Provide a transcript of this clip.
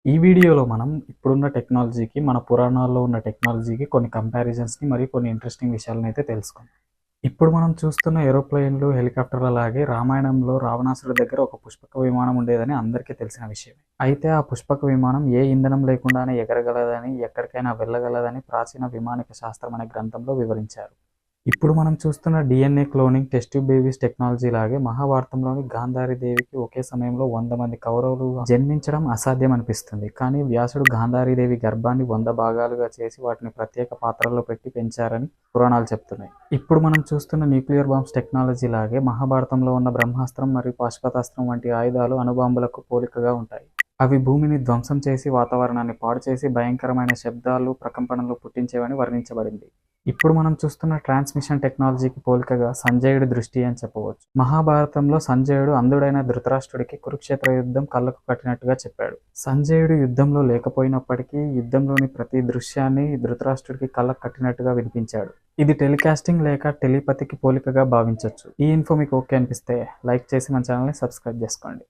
ఈ వీడియోలో మనం ఇప్పుడున్న టెక్నాలజీకి, మన పురాణాల్లో ఉన్న టెక్నాలజీకి కొన్ని కంపారిజన్స్‌ని మరియు కొన్ని ఇంట్రెస్టింగ్ విషయాలనైతే తెలుసుకుందాం. ఇప్పుడు మనం చూస్తున్న ఏరోప్లేన్‌లు, హెలికాప్టర్‌లలాగే రామాయణంలో రావణాసురుడి దగ్గర ఒక పుష్పక విమానం ఉండేదని అందరికీ తెలిసిన విషయమే. అయితే ఆ పుష్పక విమానం ఏ ఇంధనం లేకుండానే ఎగరగలదని, ఎక్కడికైనా వెళ్ళగలదని ప్రాచీన విమానిక శాస్త్రం అనే గ్రంథంలో వివరించారు. ఇప్పుడు మనం చూస్తున్న DNA cloning, test tube babies technology లాగే మహాభారతంలోని గాంధారి దేవికి ఒకే సమయంలో 100 మంది కౌరవులు జన్మించడం అసాధ్యం అనిపిస్తుంది. కానీ వ్యాసుడు గాంధారీ దేవి గర్భాన్ని 100 భాగాలుగా చేసి వాటిని ప్రత్యేక పాత్రల్లో పెట్టి పెంచారని పురాణాలు చెప్తున్నాయి. ఇప్పుడు మనం చూస్తున్న న్యూక్లియర్ బాంబ్స్ టెక్నాలజీ లాగే మహాభారతంలో ఉన్న బ్రహ్మాస్త్రం మరియు పాశుపతాస్త్రం వంటి ఆయుధాలు అణుబాంబులకు పోలికగా ఉంటాయి. అవి భూమిని ధ్వంసం చేసి, వాతావరణాన్ని పాడు చేసి, భయంకరమైన శబ్దాలు, ప్రకంపనలు పుట్టించేవని వర్ణించబడింది. ఇప్పుడు మనం చూస్తున్న ట్రాన్స్మిషన్ టెక్నాలజీకి పోలికగా సంజయుడి దృష్టి అని చెప్పవచ్చు. మహాభారతంలో సంజయుడు అంధుడైన ధృతరాష్ట్రుడికి కురుక్షేత్ర యుద్ధం కళ్ళకు కట్టినట్టుగా చెప్పాడు. సంజయుడు యుద్ధంలో లేకపోయినప్పటికీ యుద్ధంలోని ప్రతి దృశ్యాన్ని ధృతరాష్ట్రుడికి కళ్ళకు కట్టినట్టుగా వినిపించాడు. ఇది టెలికాస్టింగ్ లేక టెలిపతికి పోలికగా భావించవచ్చు. ఈ ఇన్ఫో మీకు ఓకే అనిపిస్తే లైక్ చేసి మన ఛానల్ని సబ్స్క్రైబ్ చేసుకోండి.